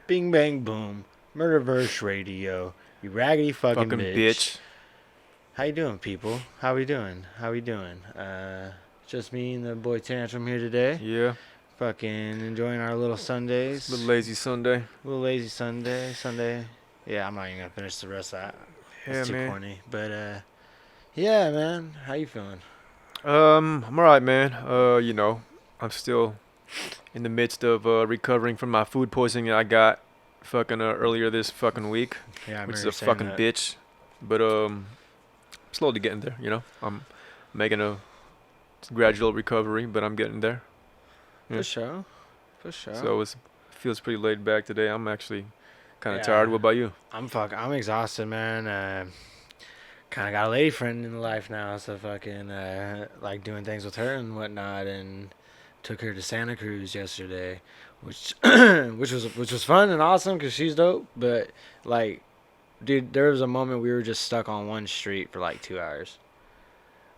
Bing bang boom. MurderVerseRadio. You raggedy fucking bitch. How you doing, people? How we doing? Just me and the boy Tantrum here today. Yeah. Fucking enjoying our little Sundays. Little lazy Sunday. Sunday. Yeah, I'm not even gonna finish the rest of that. It's too corny. But yeah, man. How you feeling? I'm alright, man. I'm still in the midst of recovering from my food poisoning I got fucking earlier this fucking week. Yeah, which is a fucking bitch. But slowly getting there, I'm making a gradual recovery, but I'm getting there. Yeah. For sure. So it feels pretty laid back today. I'm actually kind of tired. What about you? I'm exhausted, man. Kind of got a lady friend in life now, so fucking like doing things with her and whatnot, and took her to Santa Cruz yesterday, which was fun and awesome because she's dope. But like, dude, there was a moment we were just stuck on one street for like 2 hours,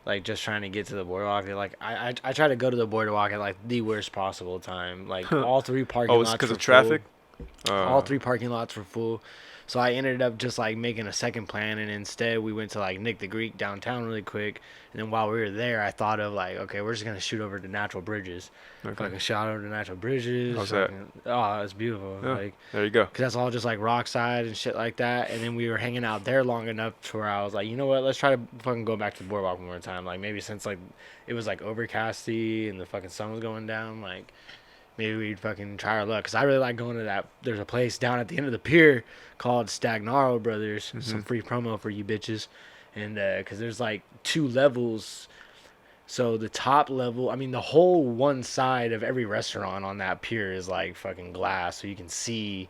like just trying to get to the boardwalk. Like I tried to go to the boardwalk at like the worst possible time. Like all three parking lots. Oh, it's because of traffic. All three parking lots were full. So I ended up just like making a second plan, and instead we went to like Nick the Greek downtown really quick. And then while we were there, I thought of like, okay, we're just gonna shoot over to Natural Bridges. Okay. Like a shot over to Natural Bridges. How's that? Oh, it's beautiful. Yeah, like there you go. Cause that's all just like rockside and shit like that. And then we were hanging out there long enough to where I was like, you know what? Let's try to fucking go back to the boardwalk one more time. Like maybe since like it was like overcasty and the fucking sun was going down, like. Maybe we'd fucking try our luck. Because I really like going to that. There's a place down at the end of the pier called Stagnaro Brothers. Mm-hmm. Some free promo for you bitches. And because there's like 2 levels. So the top level, I mean, the whole one side of every restaurant on that pier is like fucking glass. So you can see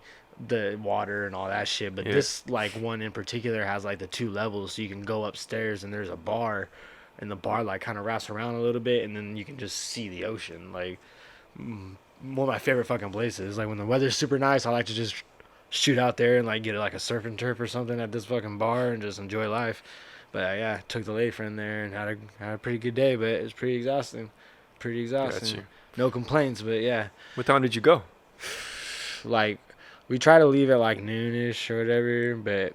the water and all that shit. But this like one in particular has like the 2 levels. So you can go upstairs and there's a bar. And the bar like kind of wraps around a little bit. And then you can just see the ocean. Like... one of my favorite fucking places. Like when the weather's super nice, I like to just shoot out there and like get like a surf and turf or something at this fucking bar and just enjoy life. But yeah, took the lady friend there and had a pretty good day, but it was pretty exhausting. Gotcha. No complaints, but yeah. What time did you go? Like we try to leave at like noonish or whatever, but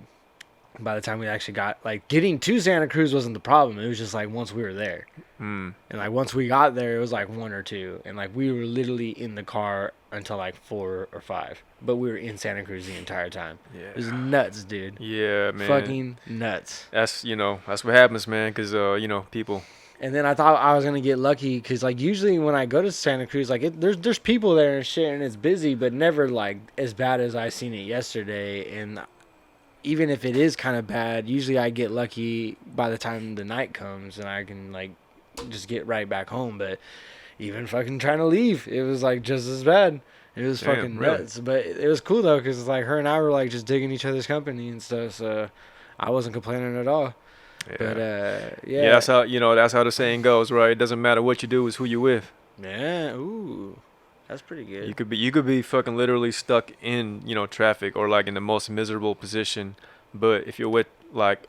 by the time we actually got like getting to Santa Cruz wasn't the problem. It was just like once we were there. And like once we got there, it was like 1 or 2, and like we were literally in the car until like 4 or 5, but we were in Santa Cruz the entire time. Yeah, it was nuts, dude. Yeah, man, fucking nuts. That's what happens, man, because people. And then I thought I was gonna get lucky because like usually when I go to Santa Cruz, like there's people there and shit, and it's busy, but never like as bad as I seen it yesterday. And even if it is kind of bad, usually I get lucky by the time the night comes and I can like just get right back home. But even fucking trying to leave, it was like just as bad. It was fucking nuts. But it was cool though, because like her and I were like just digging each other's company and stuff, so I wasn't complaining at all. But yeah, that's how the saying goes, right? It doesn't matter what you do, it's who you with. Yeah. Ooh, that's pretty good. You could be fucking literally stuck in traffic or like in the most miserable position, but if you're with like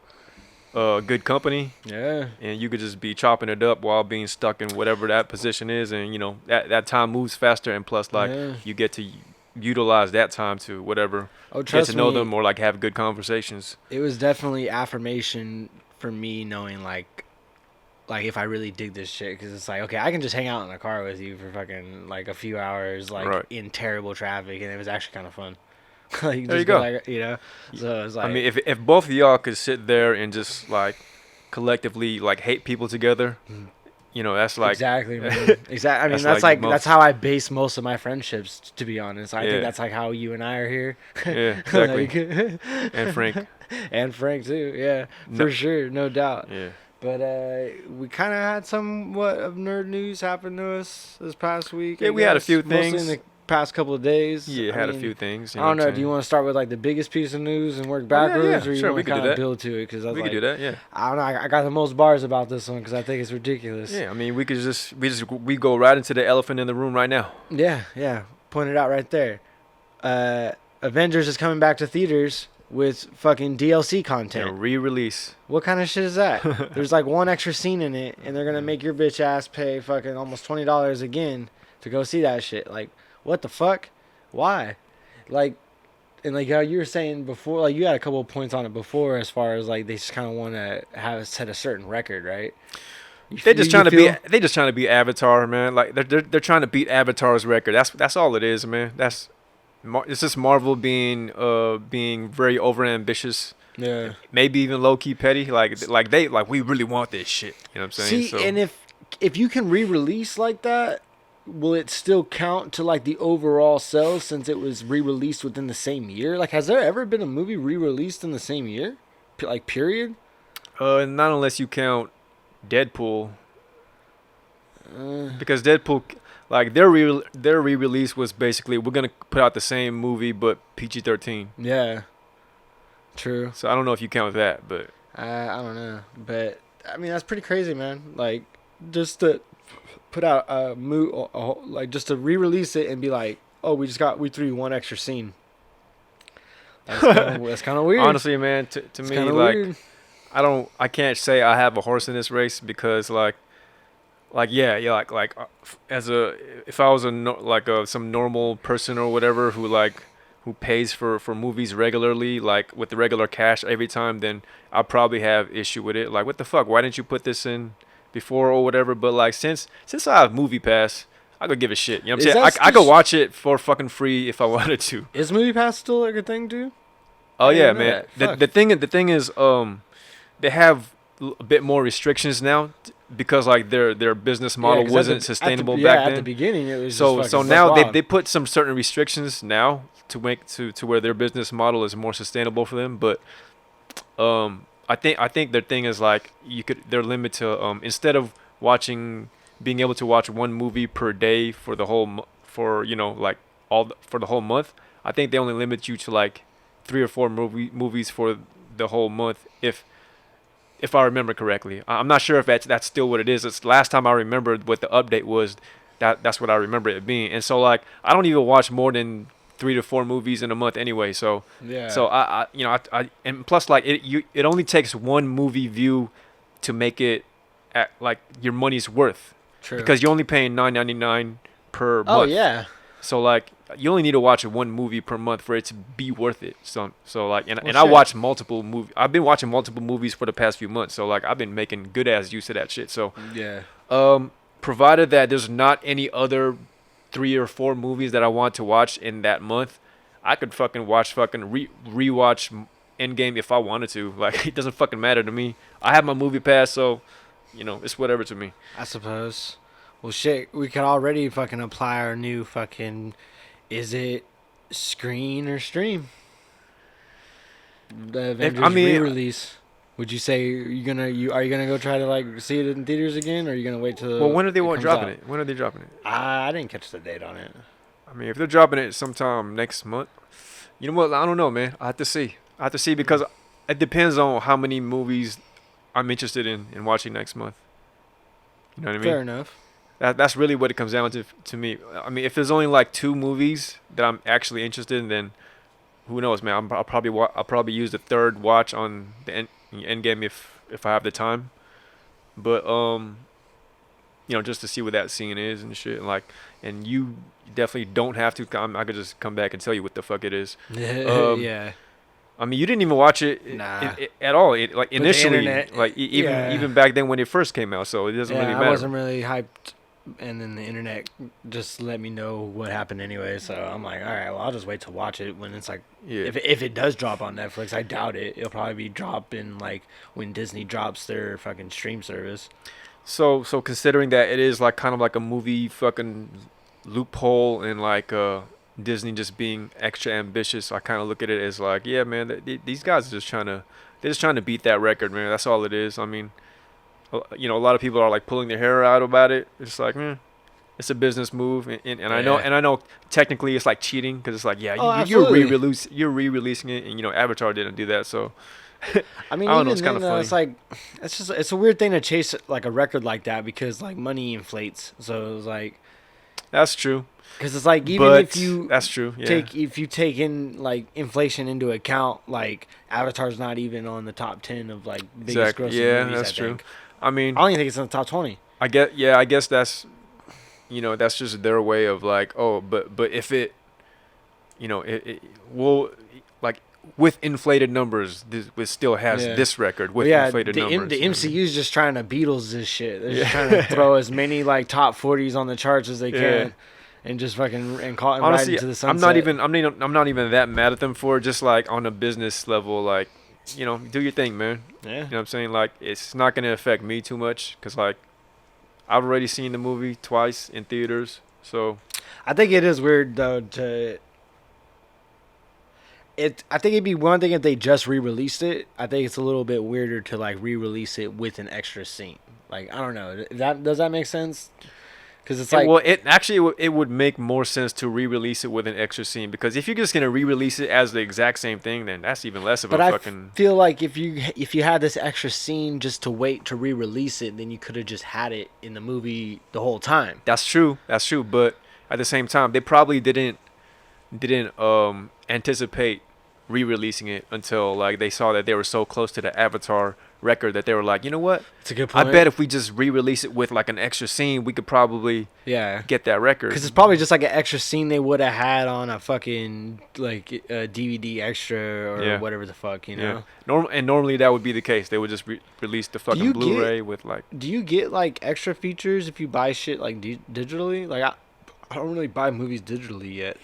good company, and you could just be chopping it up while being stuck in whatever that position is, and that time moves faster, and plus like you get to utilize that time to whatever, get to know them or like have good conversations. It was definitely affirmation for me knowing like if I really dig this shit, because it's like, okay, I can just hang out in the car with you for fucking like a few hours, like in terrible traffic, and it was actually kind of fun. Like, there you go. Like, so it's like, I mean, if both of y'all could sit there and just like collectively like hate people together, that's like exactly, man. Exactly. I mean, that's how I base most of my friendships, to be honest. I think that's like how you and I are here. Yeah, exactly. And Frank too. Yeah, for sure, no doubt. Yeah. But we kind of had somewhat of nerd news happen to us this past week. Yeah, we had a few things. Mostly in the past couple of days. Yeah, had a few things. I don't know. Do you want to start with like the biggest piece of news and work backwards, or you want to kind of build to it? Because we could do that. Yeah. I don't know. I got the most bars about this one because I think it's ridiculous. Yeah, I mean, we go right into the elephant in the room right now. Yeah. Point it out right there. Avengers is coming back to theaters with fucking DLC content. And re-release. What kind of shit is that? There's like one extra scene in it, and they're gonna make your bitch ass pay fucking almost $20 again to go see that shit. Like, what the fuck? Why? Like, And like how you were saying before, like you had a couple of points on it before, as far as like they just kind of want to have set a certain record, right? They just trying to beat Avatar, man. Like they're trying to beat Avatar's record. That's all it is, man. It's just Marvel being very overambitious. Yeah. Maybe even low key petty. Like we really want this shit. You know what I'm saying? See, and if you can re-release like that, will it still count to like the overall sales since it was re-released within the same year? Like, has there ever been a movie re-released in the same year? Like, period? Not unless you count Deadpool. Because Deadpool, like their re-release was basically we're gonna put out the same movie but PG-13. Yeah. True. So I don't know if you count that, but I don't know, but I mean that's pretty crazy, man. Like just to put out a like just to re-release it and be like, oh, we threw you one extra scene. That's kind of weird. Honestly, man, to me, like weird. I can't say I have a horse in this race because like if I was some normal person or whatever who pays for movies regularly, like with the regular cash every time, then I'll probably have issue with it. Like, what the fuck? Why didn't you put this in before or whatever? But like since I have Movie Pass, I could give a shit. You know what I'm saying? I could watch it for fucking free if I wanted to. Is Movie Pass still like a thing too? Oh yeah, man. The thing is they have a bit more restrictions now because like their business model wasn't sustainable back then. At the beginning it was so now they put some certain restrictions now to make to where their business model is more sustainable for them, but I think their thing is like they're limited to instead of being able to watch one movie per day for the whole for the whole month. I think they only limit you to like 3 or 4 movies for the whole month if I remember correctly. I'm not sure if that's still what it is. It's last time I remembered what the update was. That's what I remember it being. And so like I don't even watch more than 3 to 4 movies in a month anyway. So yeah. So I and plus like it only takes one movie view to make it at like your money's worth. True. Because you're only paying $9.99 per month. Oh yeah. So like you only need to watch one movie per month for it to be worth it. So like I watch multiple movies. I've been watching multiple movies for the past few months. So like I've been making good ass use of that shit. So yeah. Provided that there's not any other 3 or 4 movies that I want to watch in that month, I could fucking rewatch Endgame if I wanted to. Like it doesn't fucking matter to me. I have my Movie Pass, so it's whatever to me. I suppose. Well, shit, we could already fucking apply our new fucking. Is it screen or stream? The Avengers re-release. Would you say are you gonna go try to like see it in theaters again, or are you gonna wait till? Well, when are they dropping it? When are they dropping it? I didn't catch the date on it. I mean, if they're dropping it sometime next month, you know what? I don't know, man. I have to see because it depends on how many movies I'm interested in watching next month. You know what I mean? Fair enough. That's really what it comes down to me. I mean, if there's only like 2 movies that I'm actually interested in, then who knows, man? I'll probably use the third watch on the Endgame if I have the time. But just to see what that scene is and shit, and you definitely don't have to. I could just come back and tell you what the fuck it is. Yeah. I mean, you didn't even watch it at all. Like initially, internet, like even back then when it first came out, so it doesn't really matter. I wasn't really hyped, and then the internet just let me know what happened anyway. So I'm like, all right, well, I'll just wait to watch it when it's like, if it does drop on Netflix. I doubt it. It'll probably be dropping like when Disney drops their fucking stream service. So considering that it is like kind of like a movie fucking loophole and like Disney just being extra ambitious, I kind of look at it as like, yeah, man, these guys are just trying to beat that record, man. That's all it is. I mean, a lot of people are like pulling their hair out about it. It's like, it's a business move, and I know technically it's like cheating because it's like, you're re-releasing it, and Avatar didn't do that, so. I mean, I don't know, even it's kind of funny. It's like, it's a weird thing to chase like a record like that because like money inflates. So it was like. That's true. Because it's like if you that's true. Yeah. If you take in like inflation into account, like Avatar's not even on the top 10 of like biggest grossing movies. Yeah, that's true. I mean, I don't even think it's in the top 20. I guess that's that's just their way of like, but if it, with inflated numbers, it still has this record with inflated numbers. The MCU's just trying to Beatles this shit. They're just trying to throw as many like top 40s on the charts as they can, and just fucking and call it right into the sunset. I'm not even that mad at them for it. Just like on a business level, like, you know, do your thing, man. Yeah. You know what I'm saying? Like, it's not gonna affect me too much because like I've already seen the movie twice in theaters, so. I think it is weird though I think it'd be one thing if they just re-released it. I think it's a little bit weirder to like re-release it with an extra scene. Like, I don't know. Does that make sense? Because it's like, well, it would make more sense to re-release it with an extra scene, because if you're just gonna re-release it as the exact same thing, then that's even less of a fucking. I feel like if you had this extra scene just to wait to re-release it, then you could have just had it in the movie the whole time. That's true. But at the same time, they probably didn't anticipate re-releasing it until like they saw that they were so close to the Avatar record that they were like, you know what? It's a good point. I bet if we just re-release it with like an extra scene, we could probably get that record. Because it's probably just like an extra scene they would have had on a fucking like a DVD extra or whatever the fuck, you know. Normally that would be the case. They would just release the fucking Blu-ray with like. Do you get like extra features if you buy shit like digitally? Like I don't really buy movies digitally yet.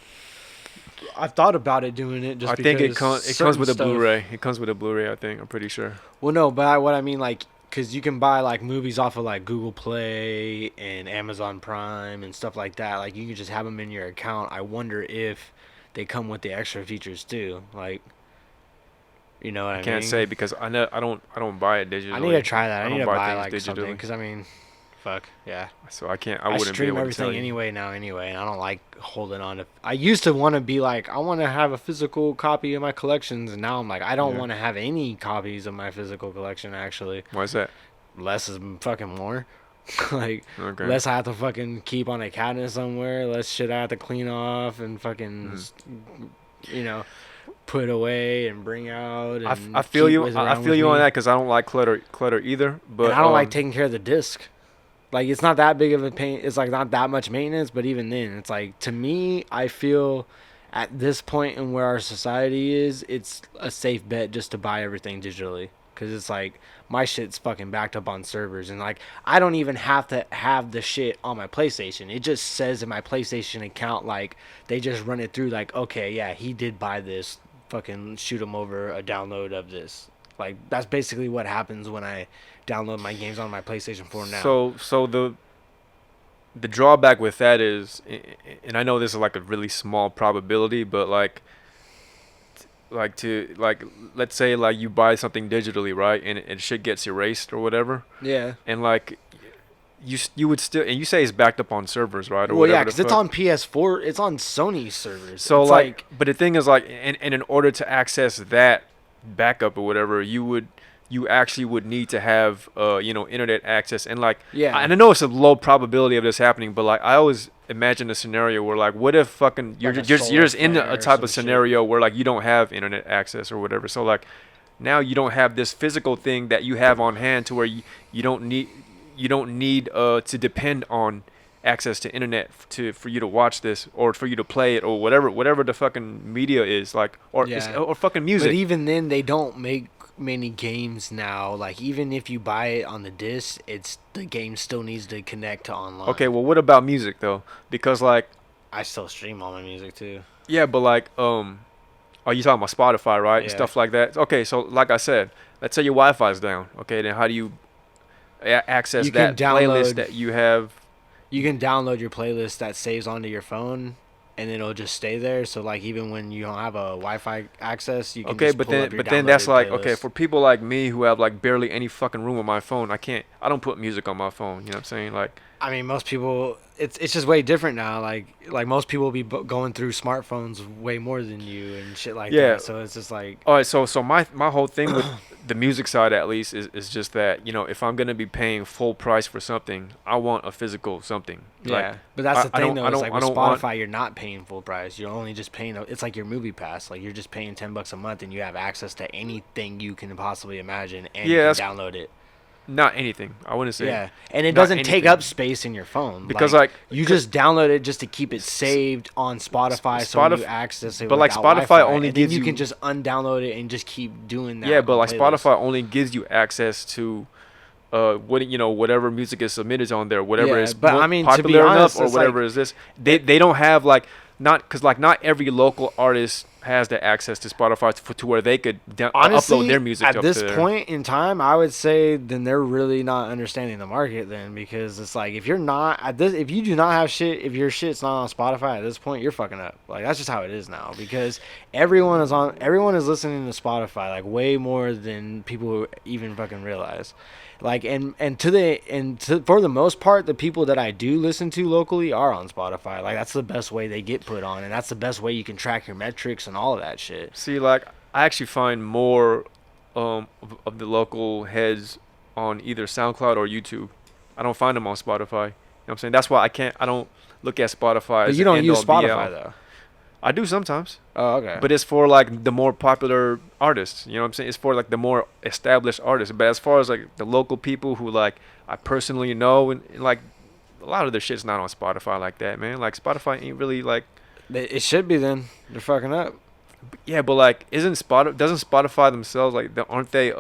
I've thought about it doing it just because I think it comes with a Blu-ray. It comes with a Blu-ray, I think. I'm pretty sure. Well, no, but what I mean, like, because you can buy, like, movies off of, like, Google Play and Amazon Prime and stuff like that. Like, you can just have them in your account. I wonder if they come with the extra features, too. Like, you know what I mean? I can't say because I don't buy it digitally. I need to try that. I need to buy, like, digitally. something. Because, I mean, fuck, yeah. So I wouldn't be able to tell you. I stream everything anyway, and I don't like holding on to. I used to want to be like, I want to have a physical copy of my collections, and now I'm like, I don't want to have any copies of my physical collection. Actually, why is that? Less is fucking more. Like, less I have to fucking keep on a cabinet somewhere. Less shit I have to clean off and fucking, you know, put away and bring out. And I feel you. I feel you on that because I don't like clutter either. But and I don't like taking care of the disc. Like, it's not that big of a pain. It's, like, not that much maintenance. But even then, it's, like, to me, I feel at this point in where our society is, it's a safe bet just to buy everything digitally. Because it's, like, my shit's fucking backed up on servers. And, like, I don't even have to have the shit on my PlayStation. It just says in my PlayStation account, like, they just run it through, like, okay, yeah, he did buy this. Fucking shoot him over a download of this. Like, that's basically what happens when I download my games on my PlayStation 4 now. So the drawback with that is, and I know this is like a really small probability, but like let's say like you buy something digitally, right, and shit gets erased or whatever. Yeah. And like you would still, and you say it's backed up on servers, right? Or well, yeah, because it's on PS4, it's on Sony servers. So like, but the thing is like, and in order to access that backup or whatever, you actually would need to have internet access, and like, and I know it's a low probability of this happening, but like I always imagine a scenario where like, what if fucking you're just in a type of scenario where like you don't have internet access or whatever, so like now you don't have this physical thing that you have on hand to where you don't need to depend on access to internet for you to watch this or for you to play it or whatever the fucking media is, like, or fucking music. But even then, they don't make many games now. Like, even if you buy it on the disc, the game still needs to connect to online. Okay, well, what about music though? Because like, I still stream all my music too. Yeah, but like, are you talking about Spotify, right? Yeah. And stuff like that. Okay, so like I said, let's say your Wi-Fi's down. Okay, then how do you access that playlist that you have? You can download your playlist that saves onto your phone, and it'll just stay there. So like, even when you don't have a Wi-Fi access, you can just pull up your then that's like, playlist. okay, for people like me who have like barely any fucking room on my phone, I don't put music on my phone. You know what I'm saying? Like, I mean, most people, it's just way different now. Like most people will be going through smartphones way more than you and shit like that. So it's just like. All right, so my whole thing with the music side at least is just that, you know, if I'm gonna be paying full price for something, I want a physical something. Yeah, like, but that's the thing though. It's like with Spotify, you're not paying full price. You're only just paying. It's like your movie pass. Like, you're just paying $10 a month, and you have access to anything you can possibly imagine, and you can download it. not anything. I wouldn't say. Yeah, and it doesn't take up space in your phone because you just download it just to keep it saved on Spotify, so you access it. But like Spotify Wi-Fi, only and gives then you can just undownload it and just keep doing that. Yeah, but like Spotify only gives you access to whatever music is submitted on there, whatever is popular enough or whatever is this. They don't have like not every local artist has the access to Spotify to where they could upload their music at this point in time. I would say then they're really not understanding the market then, because it's like if you do not have shit, if your shit's not on Spotify at this point, you're fucking up. Like that's just how it is now, because everyone is listening to Spotify like way more than people even fucking realize. Like for the most part, the people that I do listen to locally are on Spotify. Like that's the best way they get put on, and that's the best way you can track your metrics and all of that shit. See, like I actually find more of the local heads on either SoundCloud or YouTube. I don't find them on Spotify. You know what I'm saying? That's why I don't look at Spotify. But you don't use Spotify though. I do sometimes. Oh, okay. But it's for like the more popular artists. You know what I'm saying? It's for like the more established artists. But as far as like the local people who like I personally know, and like a lot of their shit's not on Spotify like that, man. Like Spotify ain't really like. It should be then. They're fucking up. Yeah, but like doesn't Spotify themselves like aren't they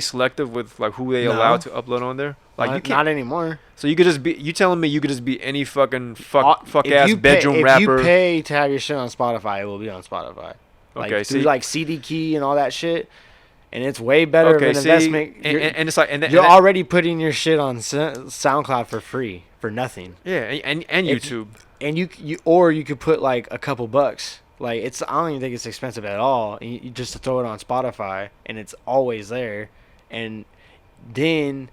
selective with like who they allow to upload on there? Like you can't, not anymore. So you telling me you could just be any fucking fuck ass bedroom rapper? If you pay to have your shit on Spotify, it will be on Spotify. Like okay, through like CD Key and all that shit, and it's way better of an investment. And it's like you're already putting your shit on SoundCloud for free for nothing. Yeah, and YouTube. And you could put like a couple bucks. Like I don't even think it's expensive at all. You just to throw it on Spotify, and it's always there. And then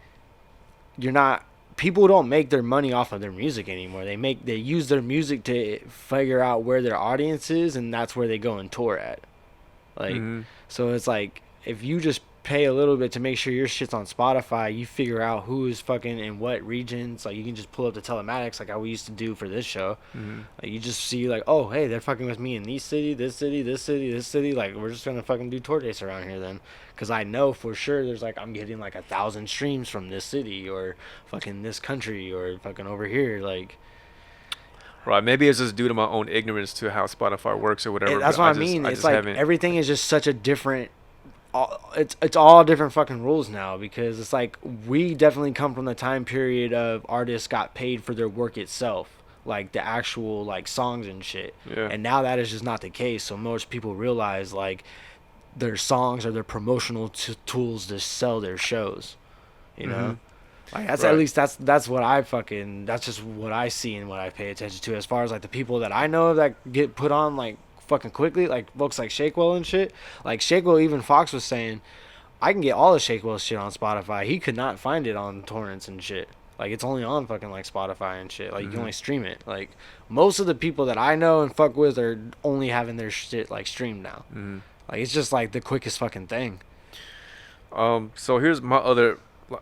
people don't make their money off of their music anymore. They use their music to figure out where their audience is, and that's where they go and tour at. Like so it's like if you just pay a little bit to make sure your shit's on Spotify, you figure out who is fucking in what regions. Like you can just pull up the telematics like how we used to do for this show. Like you just see like, oh hey, they're fucking with me in this city, this city, this city, this city. Like we're just gonna fucking do tour dates around here then, because I know for sure there's like I'm getting like 1,000 streams from this city or fucking this country or fucking over here. Like right, maybe it's just due to my own ignorance to how Spotify works or whatever. That's what I mean. It's like everything is just such a different. It's all different fucking rules now, because it's like we definitely come from the time period of artists got paid for their work itself, like the actual like songs and shit. Yeah. And now that is just not the case. So most people realize like their songs are their promotional tools to sell their shows. You know, like that's right. At least that's what that's just what I see and what I pay attention to. As far as like the people that I know that get put on like fucking quickly, like folks like Shakewell and shit. Like Shakewell, even Fox was saying, I can get all of Shakewell's shit on Spotify. He could not find it on torrents and shit. Like it's only on fucking like Spotify and shit. Like you can only stream it. Like most of the people that I know and fuck with are only having their shit like streamed now. Like it's just like the quickest fucking thing. So here's my other,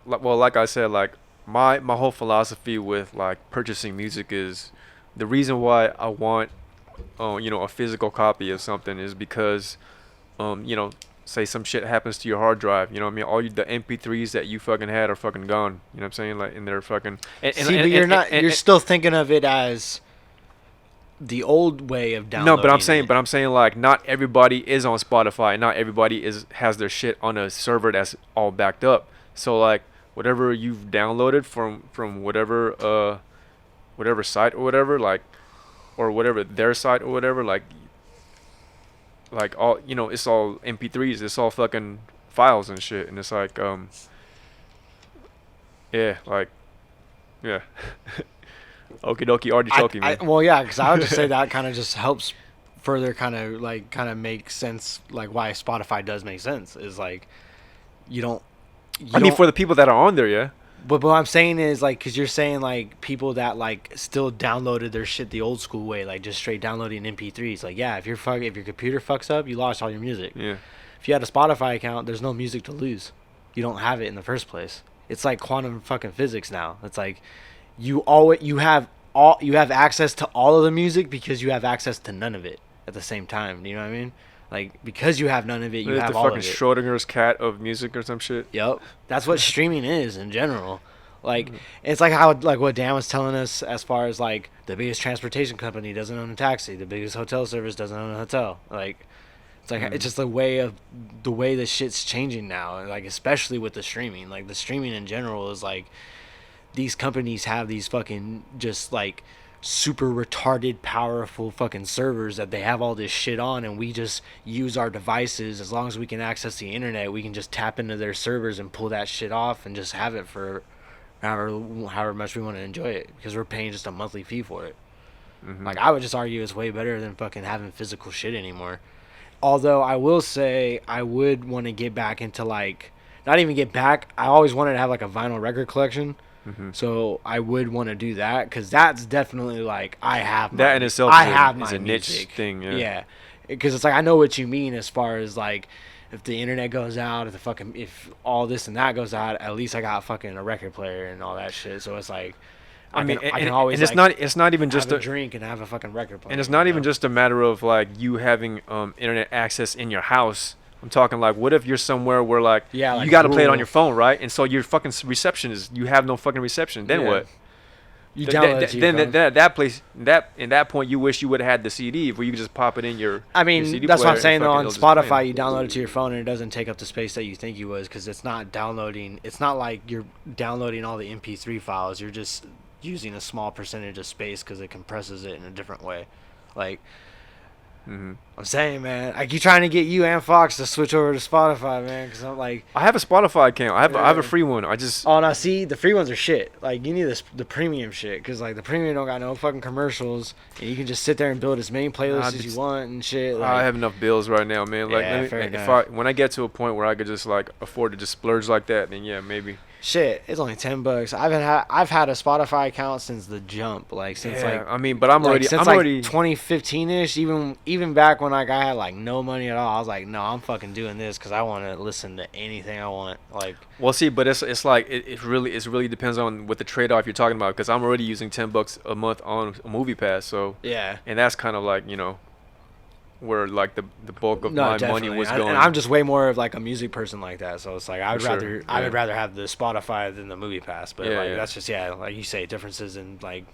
well, like I said, like my whole philosophy with like purchasing music is the reason why I want a physical copy of something is because, say some shit happens to your hard drive, you know what I mean? All the MP3s that you fucking had are fucking gone. You know what I'm saying? Like, and they're fucking. But you're still thinking of it as the old way of downloading. No, but I'm saying like not everybody is on Spotify. Not everybody has their shit on a server that's all backed up. So like whatever you've downloaded from whatever site or whatever, like. Or whatever their site or whatever, like all it's all MP3s, it's all fucking files and shit, and it's like yeah. Okie dokie, artichokie, man. Well, yeah, because I would just say that kind of just helps further kind of make sense, like why Spotify does make sense is like I mean for the people that are on there, yeah. But what I'm saying is, like, because you're saying, like, people that, like, still downloaded their shit the old school way, like, just straight downloading MP3s. Like, yeah, if your computer fucks up, you lost all your music. Yeah. If you had a Spotify account, there's no music to lose. You don't have it in the first place. It's like quantum fucking physics now. It's like you have access to all of the music because you have access to none of it at the same time. Do you know what I mean? Like, because you have none of it, you have the all fucking of it. Schrodinger's cat of music or some shit. Yep. That's what streaming is in general. Like, it's like how, like, what Dan was telling us as far as, like, the biggest transportation company doesn't own a taxi. The biggest hotel service doesn't own a hotel. Like, it's like, it's just the way the shit's changing now. Like, especially with the streaming. Like, the streaming in general is, like, these companies have these fucking just, like, super retarded powerful fucking servers that they have all this shit on, and we just use our devices. As long as we can access the internet, we can just tap into their servers and pull that shit off and just have it for however much we want to enjoy it, because we're paying just a monthly fee for it. Like, I would just argue it's way better than fucking having physical shit anymore. Although I will say I would want to get back into, like, not even get back, I always wanted to have like a vinyl record collection. So I would want to do that, because that's definitely, like, I have my, that in itself is a niche thing. Yeah, because it's like, I know what you mean as far as, like, if the internet goes out, if all this and that goes out, at least I got fucking a record player and all that shit. So it's like, I can always, and like, it's not even just have a drink and have a fucking record player. And it's not even just a matter of, like, you having internet access in your house. I'm talking, like, what if you're somewhere where, like, like, you got to play it on your phone, right? And so your fucking reception is, you have no fucking reception. Then what? You download it to your phone. That place, in that point, you wish you would have had the CD where you could just pop it in your. I mean, your CD that's what I'm player saying, though. On it'll just play Spotify, it. you download it to your phone and it doesn't take up the space that you think you was, because it's not downloading. It's not like you're downloading all the MP3 files. You're just using a small percentage of space because it compresses it in a different way. Like, I'm saying, man, I keep trying to get you and Fox to switch over to Spotify, man, because I'm like, I have a Spotify account. I have a free one. I just. oh no, see, the free ones are shit. Like, you need the premium shit, because, like, the premium don't got no fucking commercials, and you can just sit there and build as many playlists as you want and shit. Like, I have enough bills right now, man. Like, when I get to a point where I could just, like, afford to just splurge like that, then yeah, maybe. Shit, it's only $10. I've had a Spotify account since the jump, like, since like, I mean, but I'm already 2015ish. Even back when, like, I had, like, no money at all. I was like, no, I'm fucking doing this because I want to listen to anything I want. Like, well, see, but it's like it really depends on what the trade off you're talking about, because I'm already using $10 a month on a movie pass, so yeah, and that's kind of like, you know, where, like, the bulk of my money was going. And I'm just way more of, like, a music person like that, so it's like I would rather have the Spotify than the movie pass. But that's just like you say, differences in, like,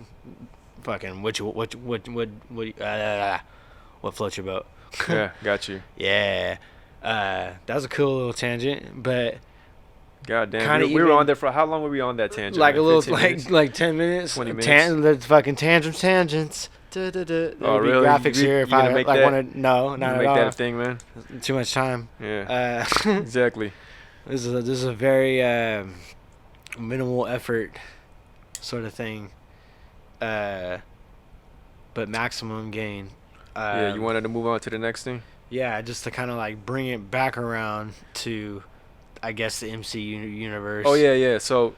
fucking what floats your boat. Yeah, got you. Yeah, that was a cool little tangent, but God damn, we were on there for how long were we on that tangent? Like, a little, like 10 minutes, 20 minutes. The fucking tangents. Oh, really? Graphics here if I like want to. No, not at all. Make that a thing, man. Too much time. Yeah. Exactly. This is a very minimal effort sort of thing, but maximum gain. Yeah, you wanted to move on to the next thing? Yeah, just to kind of, like, bring it back around to, I guess, the MCU universe. Oh yeah. So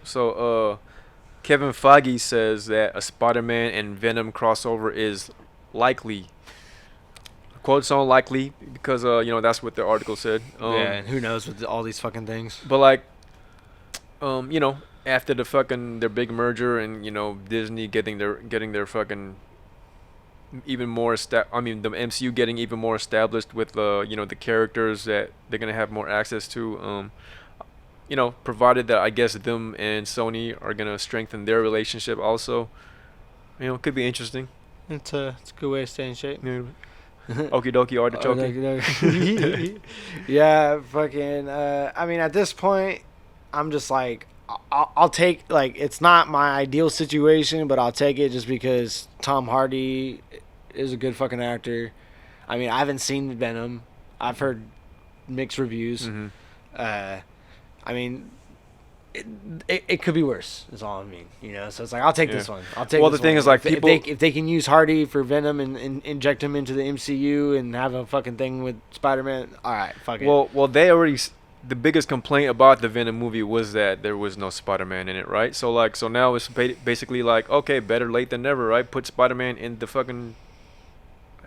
Kevin Feige says that a Spider-Man and Venom crossover is likely. Quotes on likely because you know, that's what the article said. Yeah, and who knows with all these fucking things. But, like, you know, after their big merger, and, you know, Disney getting their fucking even more the MCU getting even more established with you know, the characters that they're gonna have more access to. You know, provided that, I guess, them and Sony are gonna strengthen their relationship also. You know, it could be interesting. It's a good way to stay in shape. Yeah. Okie dokie, artichokie. Yeah, fucking. I mean, at this point, I'm just like, I'll take, like, it's not my ideal situation, but I'll take it just because Tom Hardy is a good fucking actor. I mean, I haven't seen Venom. I've heard mixed reviews. I mean, it could be worse. Is all I mean. You know, so it's like, I'll take this one. Well, the thing is, like, people, if they can use Hardy for Venom and inject him into the MCU and have a fucking thing with Spider-Man, all right, fuck it. Well, they already. The biggest complaint about the Venom movie was that there was no Spider-Man in it, right? So now it's basically like, okay, better late than never, right? Put Spider-Man in the fucking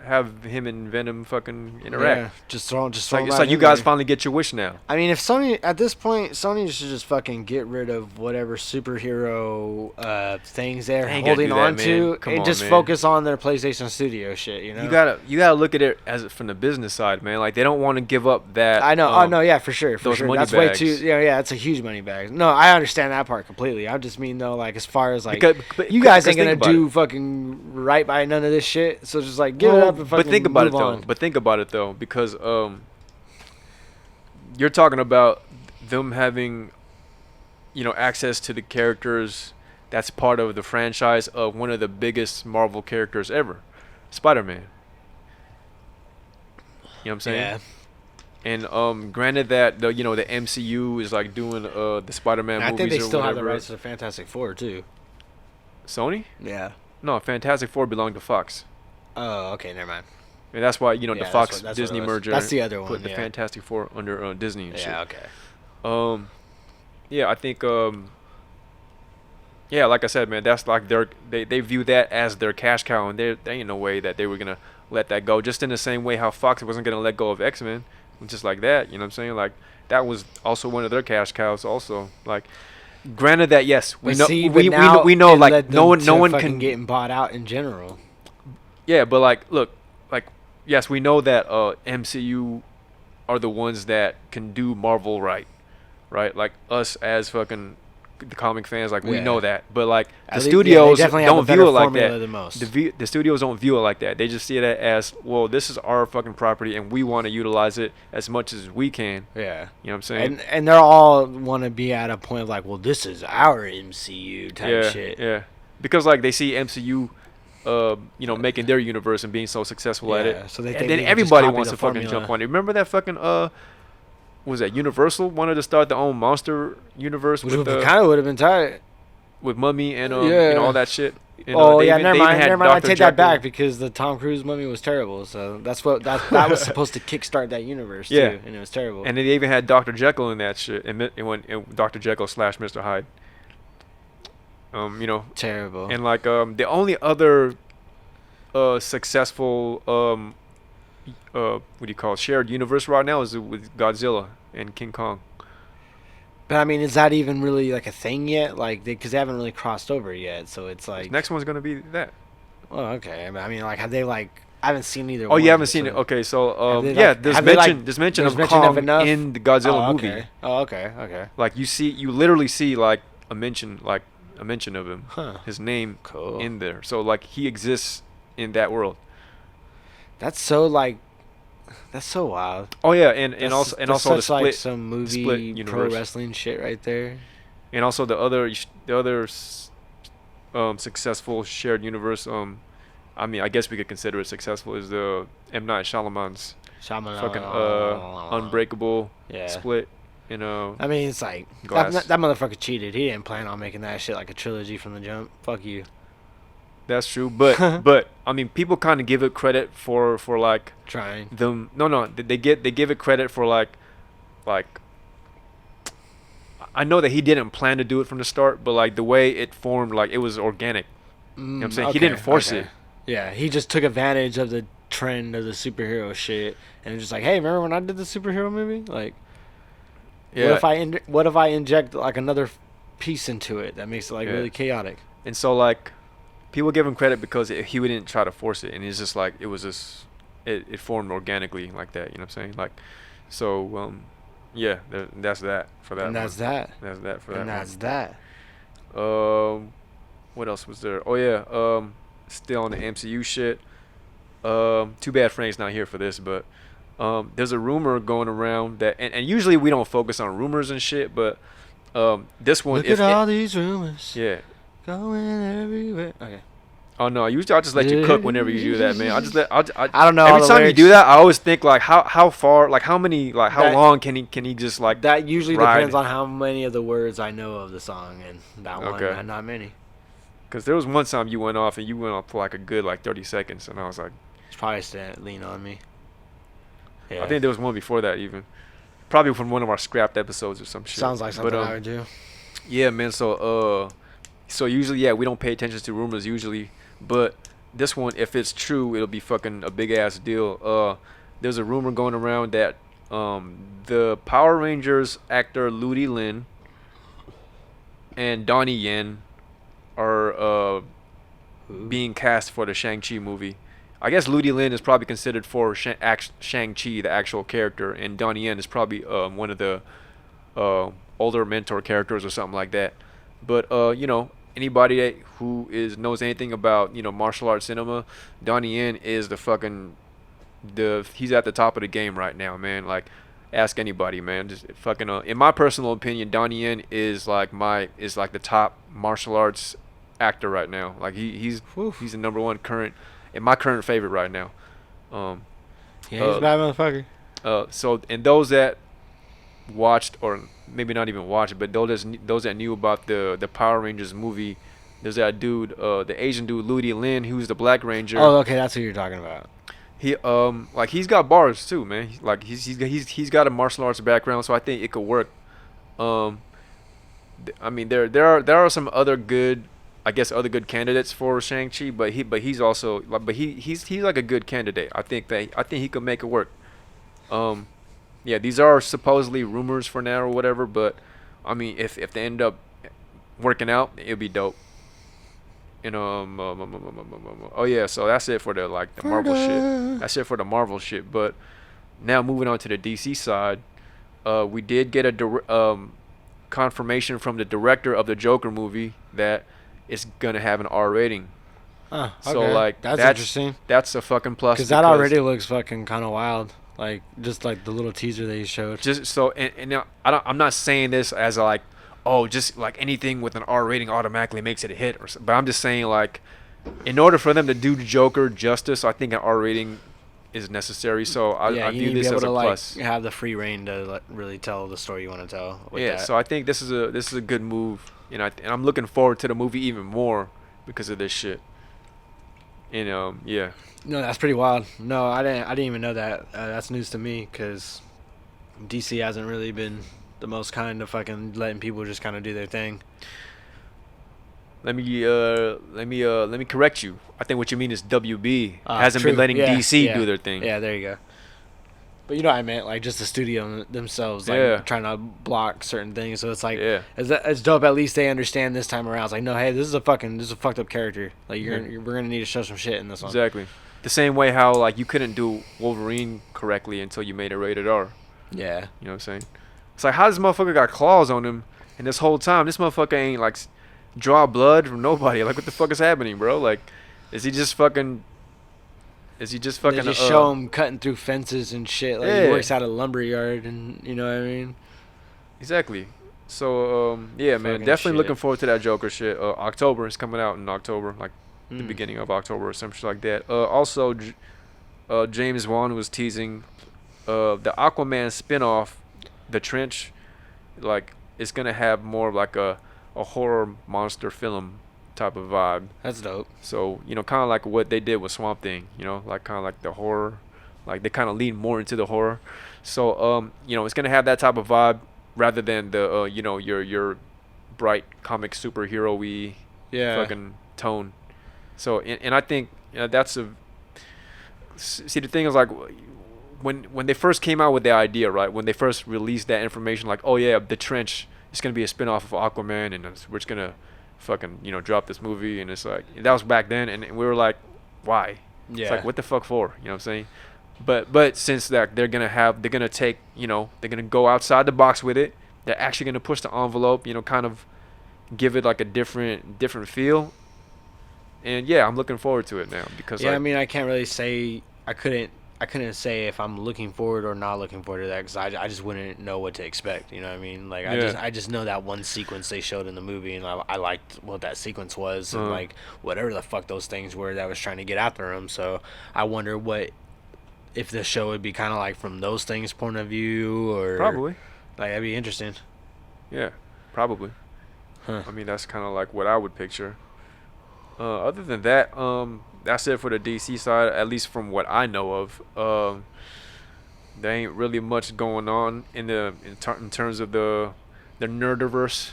have him and Venom fucking interact. Yeah, just throw it's like you guys finally get your wish now. I mean, if Sony at this point, Sony should just fucking get rid of whatever superhero things they're holding on to and just focus on their PlayStation Studio shit. You know, you gotta look at it as from the business side, man. Like they don't want to give up that. I know. Oh no, yeah, for sure. Those money that's bags. Way too. Yeah, that's a huge money bag. No, I understand that part completely. I just mean though, like as far as like you guys ain't gonna do fucking right by none of this shit. So just like give it up and fucking But think about it move on. though. But think about it though, because you're talking about them having, access to the characters that's part of the franchise of one of the biggest Marvel characters ever, Spider-Man. You know what I'm saying? Yeah. And granted that the MCU is like doing the Spider-Man movies. I think they still have the whatever. rights to the Fantastic Four too. Sony? Yeah. No, Fantastic Four belonged to Fox. Oh, okay, never mind. And that's why the Fox Disney merger. That's the other one. Put the Fantastic Four under Disney and shit. Yeah. Okay. Yeah, I think. Yeah, like I said, man, that's like they view that as their cash cow, and there ain't no way that they were gonna let that go. Just in the same way how Fox wasn't gonna let go of X-Men, just like that. You know what I'm saying? Like that was also one of their cash cows. Also, like, granted that yes, we know like no one can getting bought out in general. Yeah, but like, look, like, yes, we know that MCU are the ones that can do Marvel right? Like us as fucking the comic fans, like we know that, but like the studios don't view it like that. The studios don't view it like that. They just see it as, well, this is our fucking property, and we want to utilize it as much as we can. Yeah, you know what I'm saying? And they all want to be at a point of like, well, this is our MCU type shit. Yeah, because like they see MCU. Making their universe and being so successful at it. So and then everybody wants to fucking jump on it. Remember that fucking was that Universal wanted to start their own monster universe? Which kind of would have been tight. With Mummy and all that shit. Never mind. I take that back because the Tom Cruise Mummy was terrible. So that was supposed to kickstart that universe too, and it was terrible. And they even had Dr. Jekyll in that shit, and Dr. Jekyll / Mr. Hyde. Terrible. And like the only other successful what do you call it, shared universe right now is with Godzilla and King Kong. But I mean, is that even really like a thing yet? Like, because they haven't really crossed over yet, so it's like the next one's gonna be that. Oh, okay. I mean, like, have they like? I haven't seen either. Oh, you haven't seen it? Okay, so there's mention of Kong in the Godzilla movie. Oh, okay. Like you literally see like a mention of him, his name in there. So like he exists in that world. That's so wild. Oh yeah, and also the split, like some movie split universe. Pro wrestling shit right there. And also the other successful shared universe. I mean, I guess we could consider it successful is the M. Night Shyamalan's fucking Unbreakable split. I mean, it's like that motherfucker cheated. He didn't plan on making that shit like a trilogy from the jump. Fuck you. That's true, but I mean, people kind of give it credit for like trying them. No, they give it credit for like I know that he didn't plan to do it from the start, but like the way it formed, like it was organic. You know what I'm saying? He didn't force it. Yeah, he just took advantage of the trend of the superhero shit and was just like, hey, remember when I did the superhero movie? Like, what if I inject like another piece into it that makes it like really chaotic? And so like people give him credit because he didn't try to force it, and it's just like it formed organically like that. You know what I'm saying? Like, so that's that for that. And that's that. That's that for that. And that's that. What else was there? Oh yeah. Still on the MCU shit. Too bad Frank's not here for this, but there's a rumor going around that, and usually we don't focus on rumors and shit, but this one. Look at all these rumors. Yeah. Going everywhere. Okay. Oh no! Usually I just let you cook whenever you do that, man. I don't know. Every time you do that, I always think like how far, like how many, like how long can he just like that usually ride? Depends on how many of the words I know of the song, and that one not many. Because there was one time you went off for like a good like 30 seconds, and I was like, it's probably Lean on Me. Yeah. I think there was one before that even, probably from one of our scrapped episodes or some shit. Sounds like something I would do. Yeah, man. So usually we don't pay attention to rumors usually, but this one, if it's true, it'll be fucking a big ass deal. There's a rumor going around that the Power Rangers actor Ludi Lin and Donnie Yen are being cast for the Shang-Chi movie. I guess Ludi Lin is probably considered for Shang-Chi, the actual character, and Donnie Yen is probably one of the older mentor characters or something like that. But anybody who knows anything about martial arts cinema, Donnie Yen is he's at the top of the game right now, man. Like, ask anybody, man. Just fucking in my personal opinion, Donnie Yen is like the top martial arts actor right now. Like he's the number one current favorite right now. Yeah, he's a bad motherfucker. So, and those that watched, or maybe not even watched, but those that knew about the Power Rangers movie, there's that dude, the Asian dude, Ludi Lin, who's the Black Ranger. Oh, okay, that's who you're talking about. He like he's got bars too, man. Like he's got a martial arts background, so I think it could work. I mean there are some other good, I guess, other good candidates for Shang-Chi, but he's also like, he's like a good candidate. I think he could make it work. Yeah, these are supposedly rumors for now or whatever, but I mean if they end up working out, it'll be dope. And oh yeah, so that's it for the Marvel shit. That's it for the Marvel shit. But now moving on to the DC side, we did get a confirmation from the director of the Joker movie that it's gonna have an R rating. Okay. So like that's interesting. That's a fucking plus. Because that already looks fucking kind of wild. Like just like the little teaser they showed. Just so and now I'm not saying this as like, oh, just like anything with an R rating automatically makes it a hit, but I'm just saying, like, in order for them to do Joker justice, I think an R rating is necessary. So I view this as a plus. Like, have the free reign to really tell the story you want to tell. Yeah, so I think this is a good move, and I'm looking forward to the movie even more because of this shit. And yeah. No, that's pretty wild. No, I didn't even know that. That's news to me because DC hasn't really been the most kind of fucking letting people just kind of do their thing. Let me correct you. I think what you mean is WB hasn't true. been letting DC do their thing. Yeah, there you go. But you know what I meant, like just the studio themselves, like trying to block certain things. So it's like, it's dope. At least they understand this time around. It's like, no, hey, this is a fucked up character. Like we're gonna need to show some shit in this one. Exactly. The same way how like you couldn't do Wolverine correctly until you made it rated R. Yeah. You know what I'm saying? It's like, how this motherfucker got claws on him, and this whole time this motherfucker ain't like draw blood from nobody. Like, what the fuck is happening, bro? Like, is he just fucking? They just show him cutting through fences and shit. Like he works at a lumber yard, and you know what I mean? Exactly. So yeah, man, definitely looking forward to that Joker shit. October is coming out in October, like the beginning of October or some shit like that. Also, James Wan was teasing the Aquaman spinoff, The Trench. Like, it's gonna have more of like a horror monster film type of vibe. That's dope. So, kind of like what they did with Swamp Thing, like kind of like the horror, like they kind of lean more into the horror. So, it's going to have that type of vibe rather than the, your bright comic superhero-y fucking tone. So, and I think that's see, the thing is, like, when they first came out with the idea, right, when they first released that information, like, oh yeah, The Trench is going to be a spinoff of Aquaman, and we're just going to fucking drop this movie, and it's like, that was back then, and we were like, why? It's like, what the fuck for? You know what I'm saying? But since that they're gonna take, they're gonna go outside the box with it, they're actually gonna push the envelope, kind of give it like a different feel. And yeah, I'm looking forward to it now because I mean, I can't really say I couldn't say if I'm looking forward or not looking forward to that, because I just wouldn't know what to expect. You know what I mean? Like, I just know that one sequence they showed in the movie, and I liked what that sequence was, and like whatever the fuck those things were that was trying to get after him. So I wonder if the show would be kind of like from those things' point of view, or probably like that'd be interesting. Yeah, probably. I mean, that's kind of like what I would picture. Other than that, that's it for the DC side, at least from what I know of. There ain't really much going on in terms of the nerdiverse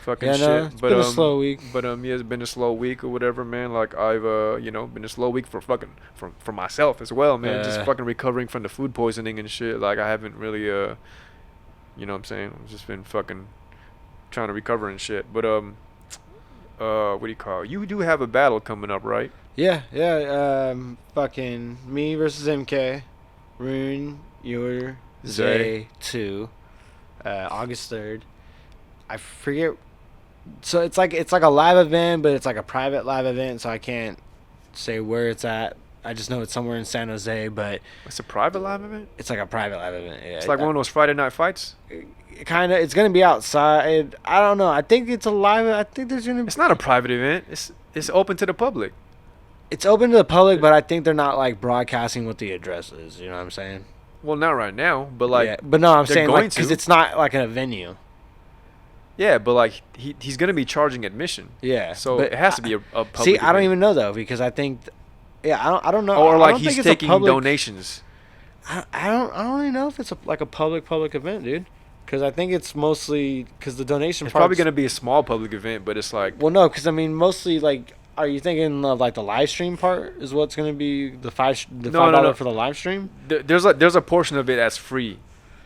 fucking Yeah, shit. no, it's been a slow week. But yeah, it's been a slow week or whatever, man. Like I've been a slow week for fucking for myself as well, man. Just fucking recovering from the food poisoning and shit. Like I haven't really you know what I'm saying? I've just been fucking trying to recover and shit. But what do you call it? You do have a battle coming up, right? Yeah. Fucking me versus MK, Rune, your Zay 2, August 3rd. I forget. So it's like a live event, but it's like a private live event, so I can't say where it's at. I just know it's somewhere in San Jose, but It's a private live event? it's like a private live event. Yeah, It's like one of those Friday night fights? Kind of. It's gonna be outside. I don't know. I think it's a live. I think there's gonna. It's not a private event. It's open to the public. It's open to the public, but I think they're not like broadcasting what the address is. You know what I'm saying? Well, not right now, but like yeah. But no, I'm they're saying going like because to. it's not like a venue. Yeah, but like he's gonna be charging admission. Yeah. So but it has to be a public. See, I don't event. even know though because I think. Yeah, I don't know. Or I like don't he's think it's taking a public, donations. I don't really know if it's like a public event, dude. Because I think it's mostly because the donation. It's probably gonna be a small public event, but it's like. Well, no, because I mean, mostly like, are you thinking of like the live stream part is what's gonna be the $5 for the live stream? There's a portion of it that's free,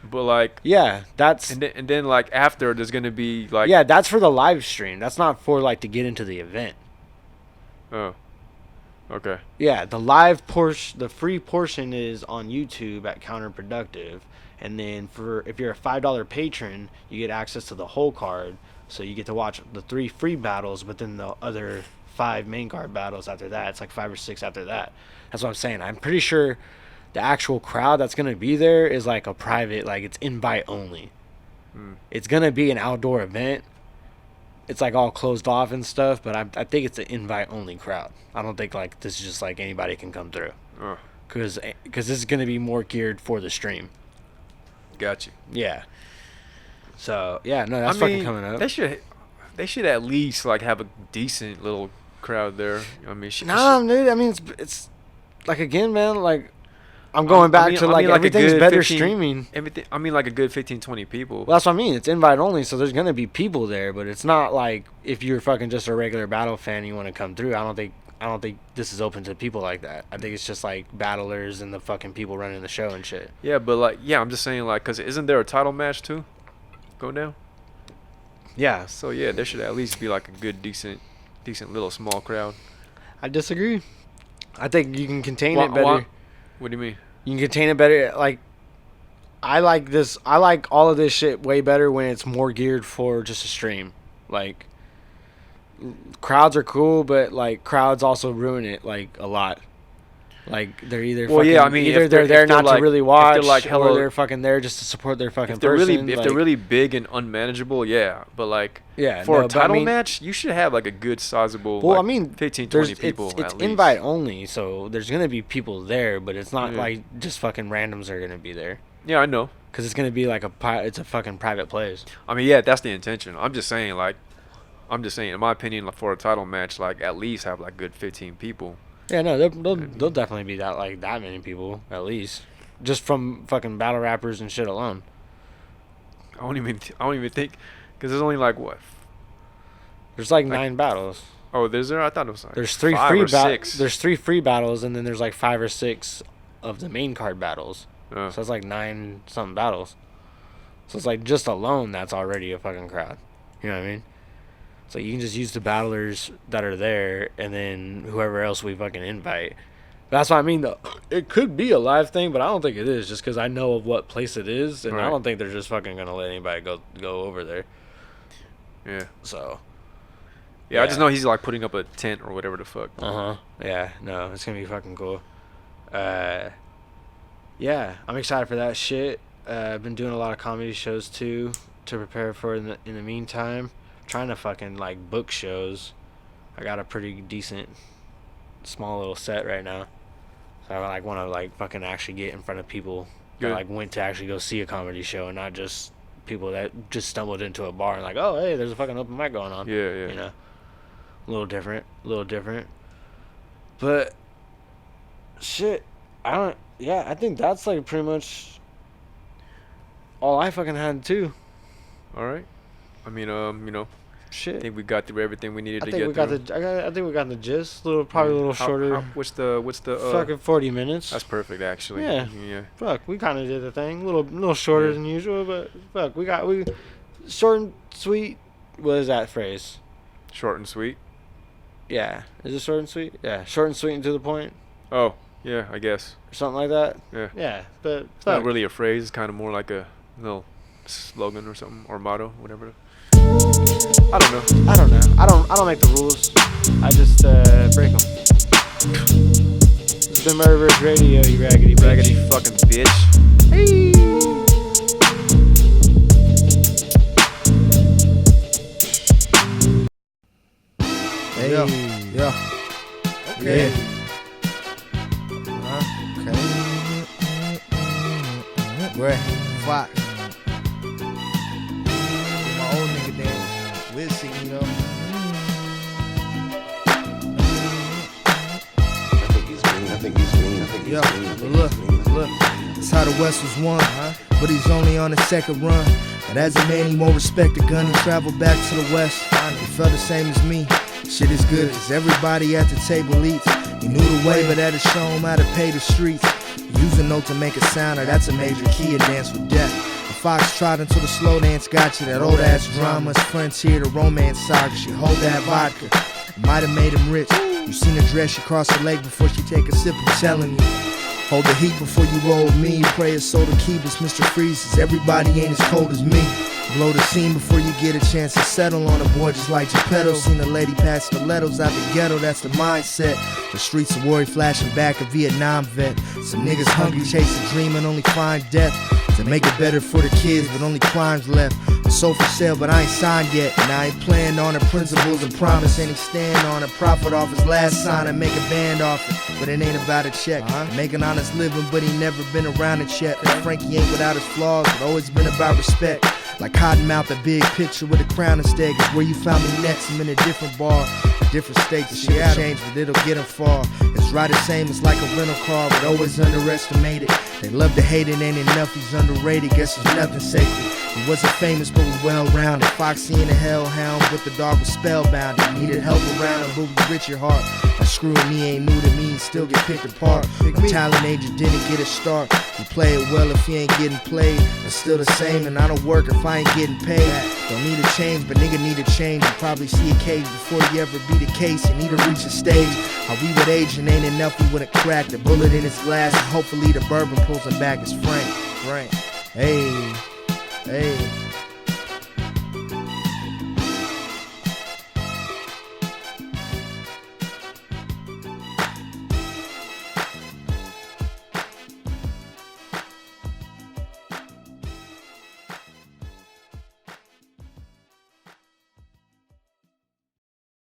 but like. Yeah, that's. And then like after there's gonna be like. Yeah, that's for the live stream. That's not for like to get into the event. Oh. Okay. Yeah, the live portion, the free portion is on YouTube at Counterproductive, and then if you're a $5 patron, you get access to the whole card, so you get to watch the 3 free battles, but then the other 5 main card battles after that. It's like 5 or 6 after that. That's what I'm saying. I'm pretty sure the actual crowd that's gonna be there is like a private, like it's invite only. It's gonna be an outdoor event. It's like all closed off and stuff, but I think it's an invite only crowd. I don't think like this is just like anybody can come through. Because this is gonna be more geared for the stream. Got you. Yeah. So yeah, no, that's fucking coming up. They should at least like have a decent little crowd there. I mean, dude. I mean, it's like again, man. Like I'm going back to like everything's better 15, streaming. Everything. I mean, like a good 15, 20 people. Well, that's what I mean. It's invite only, so there's gonna be people there, but it's not like if you're fucking just a regular battle fan and you want to come through. I don't think this is open to people like that. I think it's just like battlers and the fucking people running the show and shit. Yeah, but like, yeah, I'm just saying like, cause isn't there a title match too? Go down. Yeah. So yeah, there should at least be like a good, decent little small crowd. I disagree. I think you can contain it better. What do you mean? You can contain it better. Like, I like this. I like all of this shit way better when it's more geared for just a stream. Like, crowds are cool, but like crowds also ruin it like a lot. Like they're either either they're there not to really watch, or they're fucking there just to support their fucking person. If they're really big and unmanageable, yeah. But like, for a title match, you should have like a good sizable. Well, I mean, 15, 20 people. It's invite only, so there's gonna be people there, but it's not like just fucking randoms are gonna be there. Yeah, I know. Because it's gonna be like it's a fucking private place. I mean, yeah, that's the intention. I'm just saying, in my opinion, like, for a title match, like at least have like good 15 people. Yeah, no, they'll definitely be that many people at least, just from fucking battle rappers and shit alone. I don't even think, because there's only like what? There's like 9 battles. Oh, there's there? I thought it was like there's 3 free battles. There's 3 free battles, and then there's like 5 or 6 of the main card battles. So it's like 9 something battles. So it's like just alone that's already a fucking crowd. You know what I mean? So you can just use the battlers that are there, and then whoever else we fucking invite. That's what I mean, though. It could be a live thing, but I don't think it is, just because I know of what place it is, and I don't think they're just fucking gonna let anybody go over there. Yeah. So. Yeah, I just know he's like putting up a tent or whatever the fuck. Yeah. No, it's gonna be fucking cool. Yeah, I'm excited for that shit. I've been doing a lot of comedy shows too to prepare for in the meantime. Trying to fucking like book shows. I got a pretty decent small little set right now, so I like want to like fucking actually get in front of people that like went to actually go see a comedy show and not just people that just stumbled into a bar and like, oh hey, there's a fucking open mic going on. Yeah. You know, a little different, but shit, I think that's like pretty much all I fucking had too. All right. I mean, shit. I think we got through everything we needed to get through. I think we got the gist. Probably a little shorter. What's the fucking 40 minutes. That's perfect, actually. Yeah. Fuck, we kind of did the thing. A little shorter than usual, but fuck, we short and sweet. What is that phrase? Short and sweet. Yeah. Is it short and sweet? Yeah. Short and sweet and to the point. Oh, yeah, I guess. Or something like that. Yeah. Yeah, but it's not really a phrase. It's kind of more like a little slogan or something, or motto, whatever. I don't know. I don't make the rules. I just break them. This has been MurderVerseRadio, you raggedy fucking bitch. Hey. Hey. Yeah. Okay. Yeah. Okay. Right. Fox. My old nigga dance. We'll see, you know. I think he's mean. Look. That's how the West was won, but he's only on his second run. But as a man, he won't respect the gun. He traveled back to the West. He felt the same as me. Shit is good, cause everybody at the table eats. He knew the way, but had to show him how to pay the streets. Use a note to make a sound, or that's a major key, a dance with death. A fox trot into the slow dance, got you that old ass drama. His frontier, the romance saga, she hold that vodka. Might have made him rich. You seen her dress, she cross her leg before she take a sip, I'm telling you. Hold the heat before you roll me. Pray it's so to keep us, Mr. Freezes. Everybody ain't as cold as me. Blow the scene before you get a chance to settle on a boy just like Geppetto. Seen a lady pass stilettos out the ghetto, that's the mindset. The streets of worry flashing back a Vietnam vet. Some niggas hungry chasing dream and only find death. To make it better for the kids, but only crimes left. I'm sold for sale, but I ain't signed yet. And I ain't playing on the principles and promise. And he stand on a profit off his last sign and make a band off it. But it ain't about a check. Make an honest living, but he never been around a check. Frankie ain't without his flaws, but always been about respect. Like Cottonmouth, a big picture with a crown instead. Cause where you found me next, I'm in a different bar. A different state, the shit will change, but it'll get him far. It's right the same, it's like a rental car, but always underestimated. They love to hate it, ain't enough, he's underrated. Guess there's nothing sacred. He wasn't famous, but was well-rounded. Foxy and a hellhound, but the dog was spellbound. He needed help around him, but was rich at heart. And screwing me ain't new to me, he still get picked apart. My talent agent didn't get a start. He play it well if he ain't getting played. It's still the same, and I don't work if I ain't getting paid. Don't need a change, but nigga need a change. You probably see a cage before you ever be the case. You need to reach a stage. How we would age and ain't enough, we wouldn't crack the bullet in his glass. And hopefully the bourbon pulls him back as Frank. Hey.